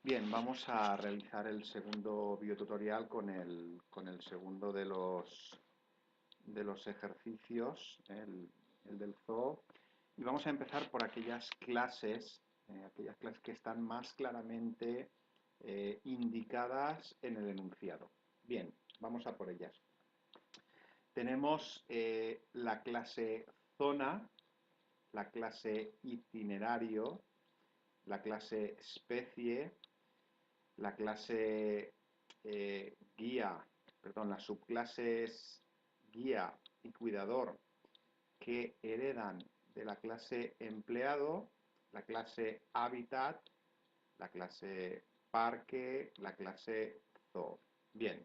Bien, vamos a realizar el segundo biotutorial con el segundo de los ejercicios, el del zoo. Y vamos a empezar por aquellas clases que están más claramente indicadas en el enunciado. Bien, vamos a por ellas. Tenemos la clase zona, la clase itinerario, la clase especie, la clase guía, perdón, las subclases guía y cuidador que heredan de la clase empleado, la clase hábitat, la clase parque, la clase zoo. Bien,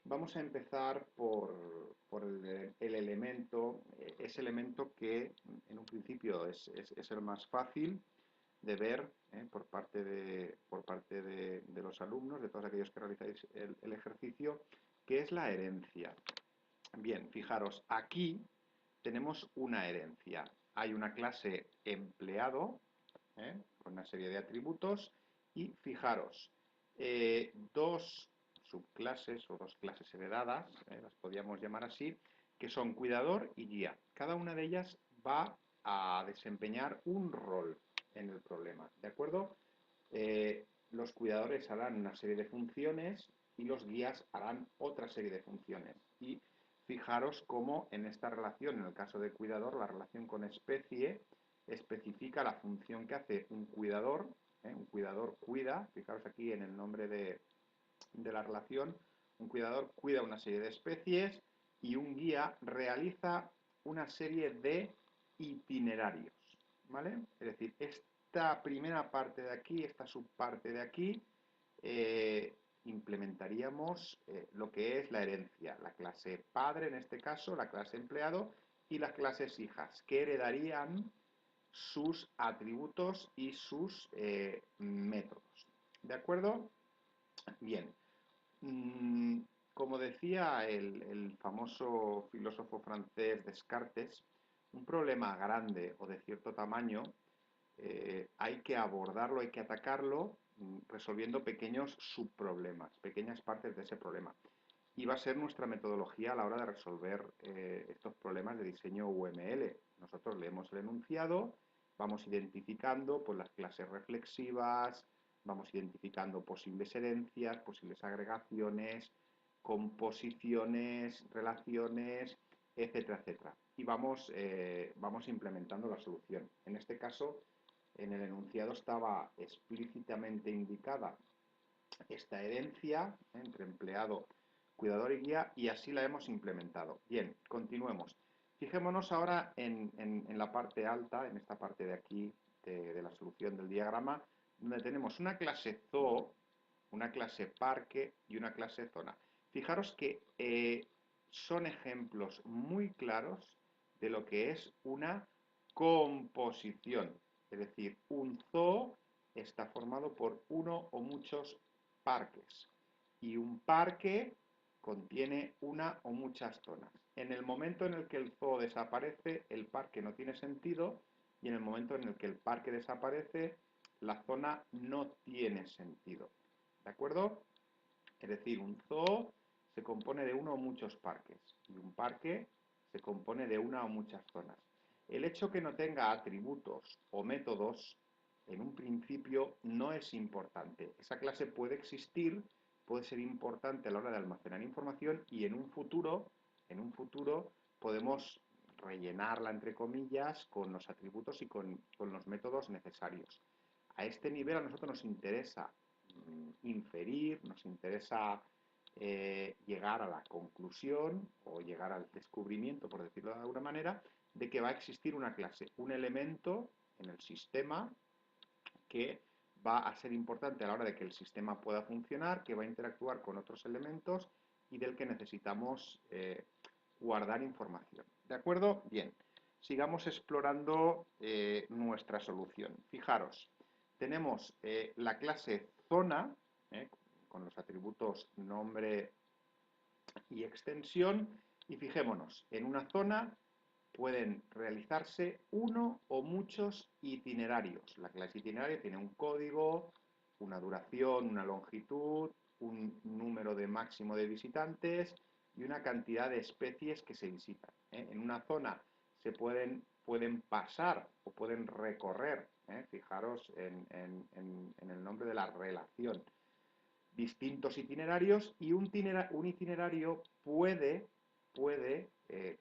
vamos a empezar por el elemento, ese elemento que en un principio es el más fácil de ver por parte de los alumnos, de todos aquellos que realizáis el ejercicio, que es la herencia. Bien, fijaros, aquí tenemos una herencia. Hay una clase empleado, con una serie de atributos, y fijaros, dos subclases o dos clases heredadas, las podríamos llamar así, que son cuidador y guía. Cada una de ellas va a desempeñar un rol en el problema, ¿de acuerdo? Los cuidadores harán una serie de funciones y los guías harán otra serie de funciones. Y fijaros cómo en esta relación, en el caso de cuidador, la relación con especie especifica la función que hace un cuidador. Un cuidador cuida, fijaros aquí en el nombre de la relación, un cuidador cuida una serie de especies y un guía realiza una serie de itinerarios, ¿vale? Es decir, esta primera parte de aquí, esta subparte de aquí, eh, implementaríamos lo que es la herencia, la clase padre en este caso, la clase empleado y las clases hijas, que heredarían sus atributos y sus métodos. ¿De acuerdo? Bien. Mm, Como decía el famoso filósofo francés Descartes, un problema grande o de cierto tamaño hay que abordarlo, hay que atacarlo resolviendo pequeños subproblemas, pequeñas partes de ese problema. Y va a ser nuestra metodología a la hora de resolver estos problemas de diseño UML. Nosotros leemos el enunciado, vamos identificando pues, las clases reflexivas, vamos identificando posibles herencias, posibles agregaciones, composiciones, relaciones, etcétera, etcétera. Y vamos implementando la solución. En este caso, en el enunciado estaba explícitamente indicada esta herencia entre empleado, cuidador y guía, y así la hemos implementado. Bien, continuemos. Fijémonos ahora en la parte alta, en esta parte de aquí de la solución del diagrama, donde tenemos una clase zoo, una clase parque y una clase zona. Fijaros que son ejemplos muy claros de lo que es una composición. Es decir, un zoo está formado por uno o muchos parques. Y un parque contiene una o muchas zonas. En el momento en el que el zoo desaparece, el parque no tiene sentido, y en el momento en el que el parque desaparece, la zona no tiene sentido. ¿De acuerdo? Es decir, un zoo se compone de uno o muchos parques y un parque se compone de una o muchas zonas. El hecho que no tenga atributos o métodos en un principio no es importante. Esa clase puede existir, puede ser importante a la hora de almacenar información y en un futuro podemos rellenarla entre comillas con los atributos y con los métodos necesarios. A este nivel a nosotros nos interesa inferir, nos interesa llegar a la conclusión o llegar al descubrimiento, por decirlo de alguna manera, de que va a existir una clase, un elemento en el sistema que va a ser importante a la hora de que el sistema pueda funcionar, que va a interactuar con otros elementos y del que necesitamos guardar información. ¿De acuerdo? Bien. Sigamos explorando nuestra solución. Fijaros, tenemos la clase zona, con los atributos nombre y extensión, y fijémonos, en una zona pueden realizarse uno o muchos itinerarios. La clase itinerario tiene un código, una duración, una longitud, un número de máximo de visitantes y una cantidad de especies que se visitan. En una zona se pueden pasar o pueden recorrer, fijaros en el nombre de la relación, distintos itinerarios, y un itinerario puede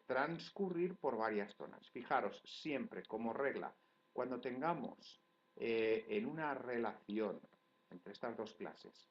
transcurrir por varias zonas. Fijaros, siempre como regla, cuando tengamos en una relación entre estas dos clases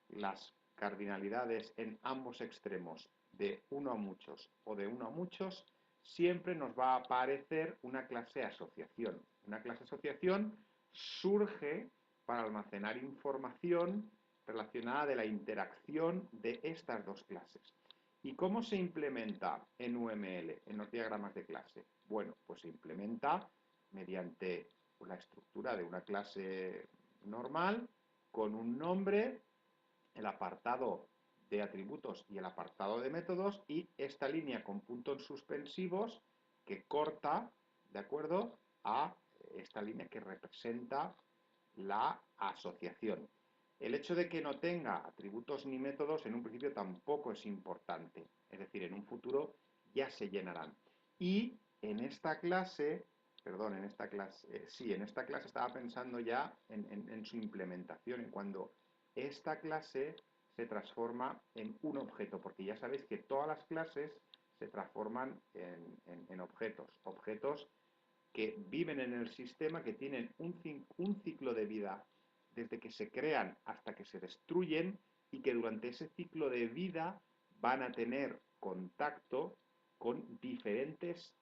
las cardinalidades en ambos extremos de uno a muchos o de uno a muchos, siempre nos va a aparecer una clase asociación. Una clase asociación surge para almacenar información relacionada de la interacción de estas dos clases. ¿Y cómo se implementa en UML, en los diagramas de clase? Bueno, pues se implementa mediante la estructura de una clase normal con un nombre, el apartado de atributos y el apartado de métodos, y esta línea con puntos suspensivos que corta, ¿de acuerdo?, a esta línea que representa la asociación. El hecho de que no tenga atributos ni métodos en un principio tampoco es importante, es decir, en un futuro ya se llenarán. Y en esta clase, perdón, en esta clase estaba pensando ya en su implementación, en cuando esta clase se transforma en un objeto, porque ya sabéis que todas las clases se transforman en objetos que viven en el sistema, que tienen un ciclo de vida desde que se crean hasta que se destruyen, y que durante ese ciclo de vida van a tener contacto con diferentes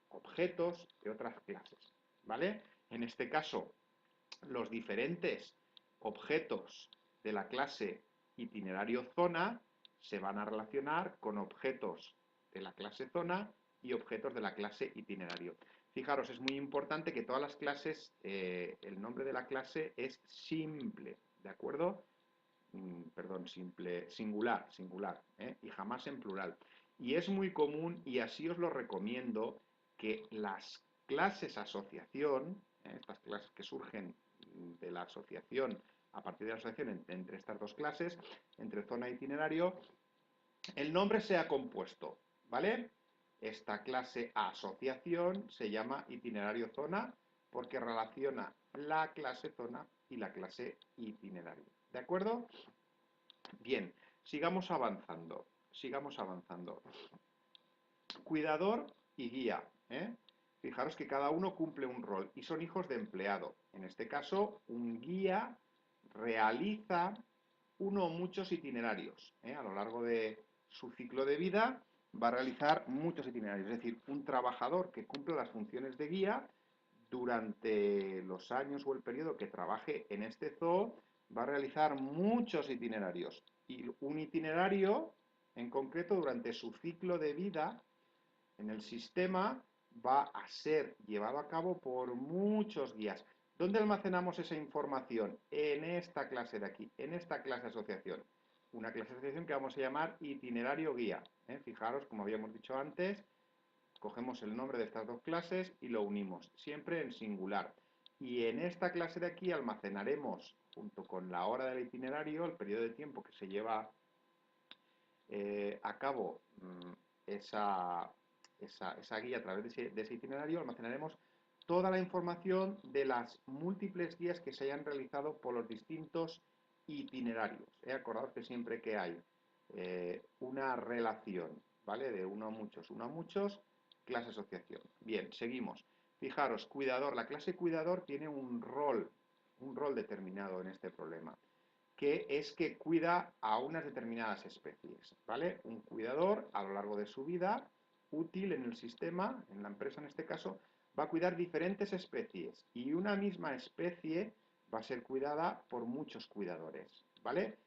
objetos de otras clases, ¿vale? En este caso, los diferentes objetos de la clase itinerario zona se van a relacionar con objetos de la clase zona y objetos de la clase itinerario. Fijaros, es muy importante que todas las clases, el nombre de la clase es simple, ¿de acuerdo? Perdón, simple, singular, y jamás en plural. Y es muy común, y así os lo recomiendo, que las clases asociación, estas clases que surgen de la asociación, a partir de la asociación entre estas dos clases, entre zona e itinerario, el nombre sea compuesto, ¿vale? Esta clase asociación se llama itinerario zona porque relaciona la clase zona y la clase itinerario. ¿De acuerdo? Bien, sigamos avanzando. Sigamos avanzando. Cuidador y guía. Fijaros que cada uno cumple un rol y son hijos de empleado. En este caso, un guía realiza uno o muchos itinerarios. A lo largo de su ciclo de vida va a realizar muchos itinerarios. Es decir, un trabajador que cumple las funciones de guía durante los años o el periodo que trabaje en este zoo va a realizar muchos itinerarios. Y un itinerario, en concreto, durante su ciclo de vida en el sistema va a ser llevado a cabo por muchos guías. ¿Dónde almacenamos esa información? En esta clase de aquí, en esta clase asociación. Una clase asociación que vamos a llamar itinerario guía. Fijaros, como habíamos dicho antes, cogemos el nombre de estas dos clases y lo unimos, siempre en singular. Y en esta clase de aquí almacenaremos, junto con la hora del itinerario, el periodo de tiempo que se lleva a cabo esa guía a través de ese itinerario, almacenaremos toda la información de las múltiples guías que se hayan realizado por los distintos itinerarios. Acordaos que siempre que hay una relación, ¿vale?, de uno a muchos, clase asociación. Bien, seguimos. Fijaros, cuidador. La clase cuidador tiene un rol determinado en este problema, que es que cuida a unas determinadas especies, ¿vale? Un cuidador, a lo largo de su vida útil en el sistema, en la empresa en este caso, va a cuidar diferentes especies, y una misma especie va a ser cuidada por muchos cuidadores, ¿vale?,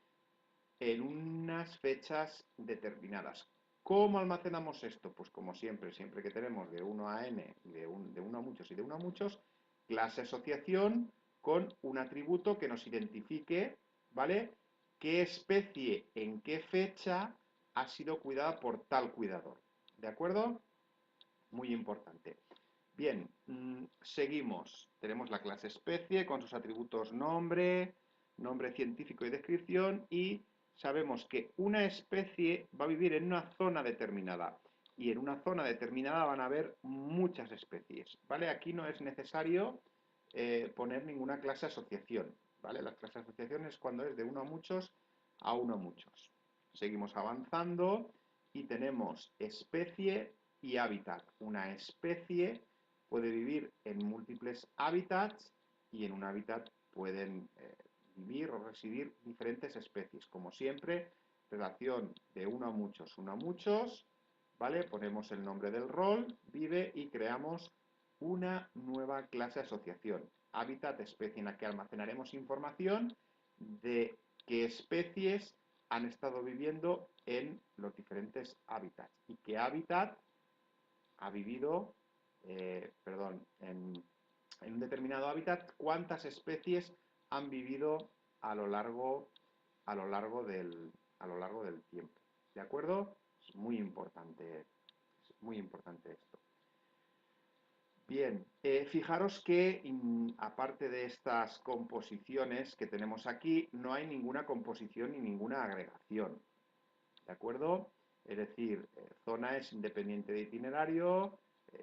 en unas fechas determinadas. ¿Cómo almacenamos esto? Pues como siempre, siempre que tenemos de 1 a n, de 1 a muchos y de 1 a muchos, clase asociación con un atributo que nos identifique, ¿vale?, qué especie en qué fecha ha sido cuidada por tal cuidador. ¿De acuerdo? Muy importante. Bien, seguimos. Tenemos la clase especie con sus atributos nombre, nombre científico y descripción, y sabemos que una especie va a vivir en una zona determinada, y en una zona determinada van a haber muchas especies, ¿vale? Aquí no es necesario poner ninguna clase asociación, ¿vale? Las clases asociación es cuando es de uno a muchos a uno a muchos. Seguimos avanzando y tenemos especie y hábitat. Una especie puede vivir en múltiples hábitats y en un hábitat pueden vivir o residir diferentes especies. Como siempre, relación de uno a muchos, ¿vale? Ponemos el nombre del rol, vive y creamos una nueva clase asociación. Hábitat, especie, en la que almacenaremos información de qué especies han estado viviendo en los diferentes hábitats y qué hábitat ha vivido, en un determinado hábitat, cuántas especies han vivido a lo largo, a lo largo del tiempo. ¿De acuerdo? Es muy importante esto. Bien, fijaros que aparte de estas composiciones que tenemos aquí, no hay ninguna composición ni ninguna agregación. ¿De acuerdo? Es decir, zona es independiente de itinerario,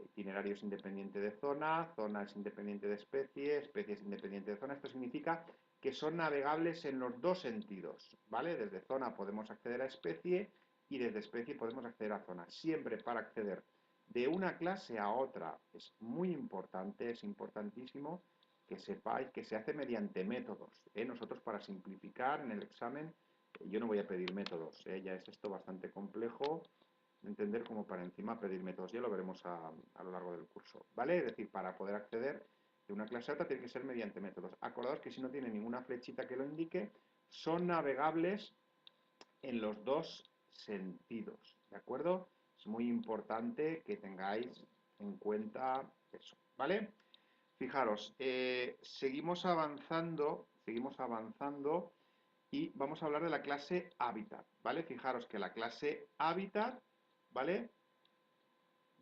itinerario es independiente de zona, zona es independiente de especie, especie es independiente de zona. Esto significa que son navegables en los dos sentidos, ¿vale? Desde zona podemos acceder a especie y desde especie podemos acceder a zona. Siempre para acceder de una clase a otra es muy importante, es importantísimo que sepáis que se hace mediante métodos. Nosotros, para simplificar en el examen, yo no voy a pedir métodos, ya es esto bastante complejo de entender como para encima pedir métodos. Ya lo veremos a lo largo del curso, ¿vale? Es decir, para poder acceder de una clase a otra tiene que ser mediante métodos. Acordaos que si no tiene ninguna flechita que lo indique, son navegables en los dos sentidos, ¿de acuerdo? Es muy importante que tengáis en cuenta eso, ¿vale? Fijaros, seguimos avanzando y vamos a hablar de la clase hábitat, ¿vale? Fijaros que la clase hábitat, ¿vale?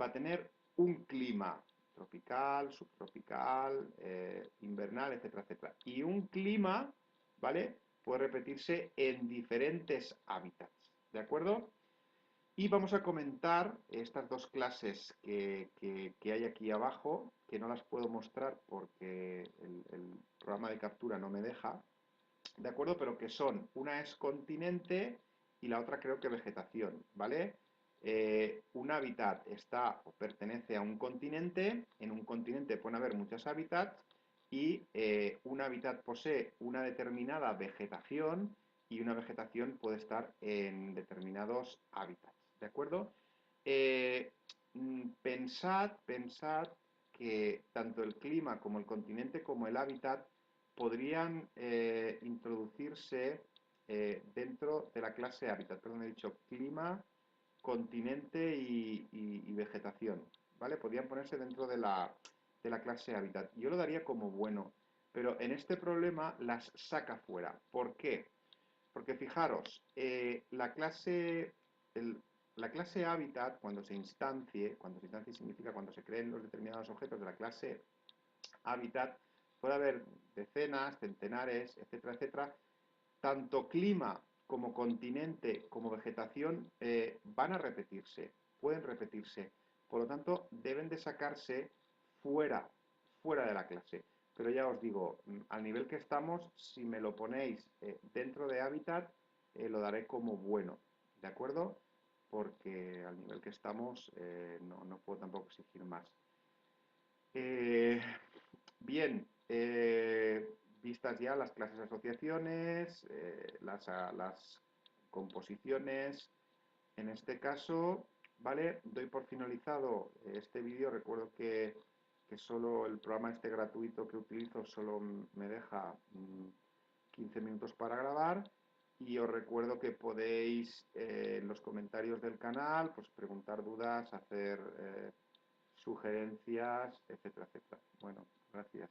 Va a tener un clima tropical, subtropical, invernal, etcétera, etcétera. Y un clima, ¿vale? Puede repetirse en diferentes hábitats, ¿de acuerdo? Y vamos a comentar estas dos clases que hay aquí abajo, que no las puedo mostrar porque el programa de captura no me deja, ¿de acuerdo? Pero que son, una es continente y la otra creo que vegetación, ¿vale? Un hábitat está o pertenece a un continente, en un continente pueden haber muchos hábitats y un hábitat posee una determinada vegetación y una vegetación puede estar en determinados hábitats, ¿de acuerdo? Eh, pensad que tanto el clima como el continente como el hábitat podrían introducirse dentro de la clase hábitat. Perdón, he dicho clima, continente y vegetación, ¿vale? Podrían ponerse dentro de la clase hábitat. Yo lo daría como bueno, pero en este problema las saca fuera. ¿Por qué? Porque fijaros, la clase hábitat, cuando se instancie significa cuando se creen los determinados objetos de la clase hábitat, puede haber decenas, centenares, etcétera, etcétera. Tanto clima como continente como vegetación van a repetirse, pueden repetirse. Por lo tanto, deben de sacarse fuera, fuera de la clase. Pero ya os digo, al nivel que estamos, si me lo ponéis dentro de hábitat, lo daré como bueno, ¿de acuerdo? Porque al nivel que estamos no puedo tampoco exigir más. Eh, Bien, vistas ya las clases asociaciones, las composiciones, en este caso, ¿vale? Doy por finalizado este vídeo. Recuerdo que solo el programa este gratuito que utilizo solo me deja 15 minutos para grabar. Y os recuerdo que podéis en los comentarios del canal pues preguntar dudas, hacer sugerencias, etcétera, etcétera. Bueno, gracias.